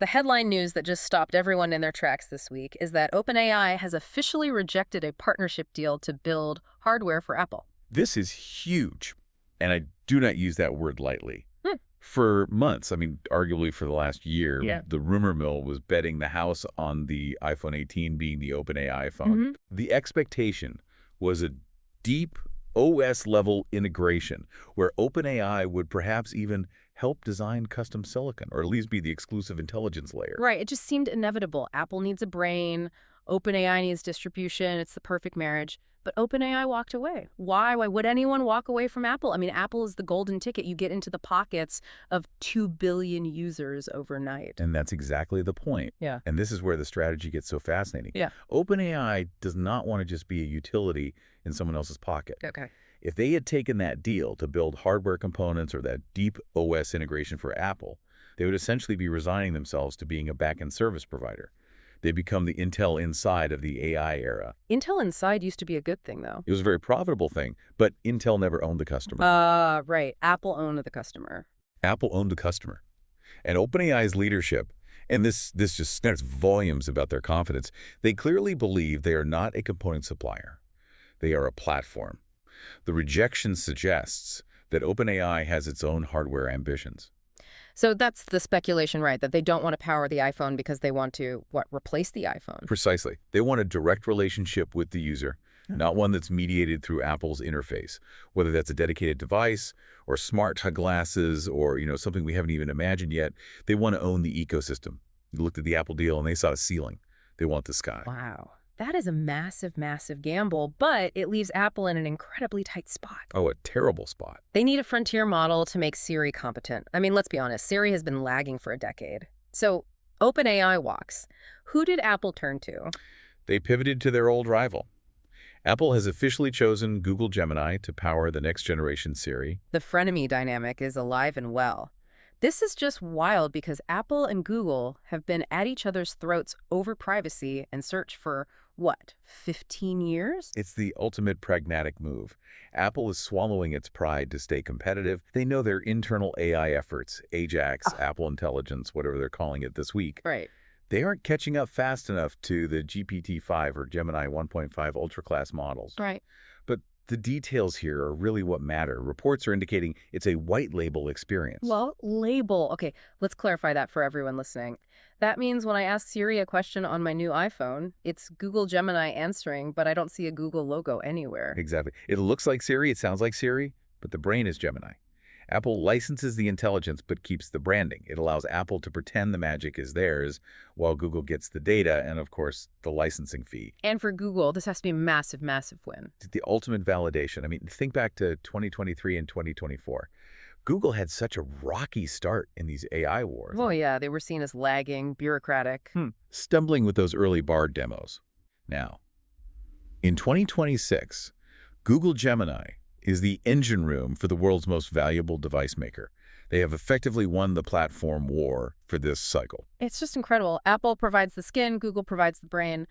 The headline news that just stopped everyone in their tracks this week is that OpenAI has officially rejected a partnership deal to build hardware for Apple. This is huge, and I do not use that word lightly. Hmm. For months, I mean, arguably for the last year, Yeah. the rumor mill was betting the house on the iPhone 18 being the OpenAI phone. The expectation was a deep OS-level integration where OpenAI would perhaps even help design custom silicon, or at least be the exclusive intelligence layer. Right. It just seemed inevitable. Apple needs a brain. OpenAI needs distribution. It's the perfect marriage. But OpenAI walked away. Why? Why would anyone walk away from Apple? I mean, Apple is the golden ticket. You get into the pockets of 2 billion users overnight. And that's exactly the point. Yeah. And this is where the strategy gets so fascinating. Yeah. OpenAI does not want to just be a utility in someone else's pocket. Okay. If they had taken that deal to build hardware components or that deep OS integration for Apple, they would essentially be resigning themselves to being a back-end service provider. They become the Intel Inside of the AI era. Intel Inside used to be a good thing, though. It was a very profitable thing, but Intel never owned the customer. Right. Apple owned the customer. Apple owned the customer. And OpenAI's leadership, and this just speaks volumes about their confidence, they clearly believe they are not a component supplier. They are a platform. The rejection suggests that OpenAI has its own hardware ambitions. So that's the speculation, right? That they don't want to power the iPhone because they want to, replace the iPhone? Precisely. They want a direct relationship with the user, not one that's mediated through Apple's interface, whether that's a dedicated device or smart glasses or, something we haven't even imagined yet. They want to own the ecosystem. They looked at the Apple deal and they saw a ceiling. They want the sky. Wow. That is a massive, massive gamble, but it leaves Apple in an incredibly tight spot. Oh, a terrible spot. They need a frontier model to make Siri competent. I mean, let's be honest, Siri has been lagging for a decade. So OpenAI walks. Who did Apple turn to? They pivoted to their old rival. Apple has officially chosen Google Gemini to power the next generation Siri. The frenemy dynamic is alive and well. This is just wild because Apple and Google have been at each other's throats over privacy and search for, 15 years? It's the ultimate pragmatic move. Apple is swallowing its pride to stay competitive. They know their internal AI efforts, Ajax, Apple Intelligence, whatever they're calling it this week. Right. They aren't catching up fast enough to the GPT-5 or Gemini 1.5 ultra-class models. Right. But the details here are really what matter. Reports are indicating it's a white label experience. Well, label. Okay, let's clarify that for everyone listening. That means when I ask Siri a question on my new iPhone, it's Google Gemini answering, but I don't see a Google logo anywhere. Exactly. It looks like Siri, it sounds like Siri, but the brain is Gemini. Apple licenses the intelligence but keeps the branding. It allows Apple to pretend the magic is theirs while Google gets the data and, of course, the licensing fee. And for Google, this has to be a massive, massive win. It's the ultimate validation. I mean, think back to 2023 and 2024. Google had such a rocky start in these AI wars. Oh, yeah, they were seen as lagging, bureaucratic. Stumbling with those early Bard demos. Now, in 2026, Google Gemini is the engine room for the world's most valuable device maker. They have effectively won the platform war for this cycle. It's just incredible. Apple provides the skin, Google provides the brain.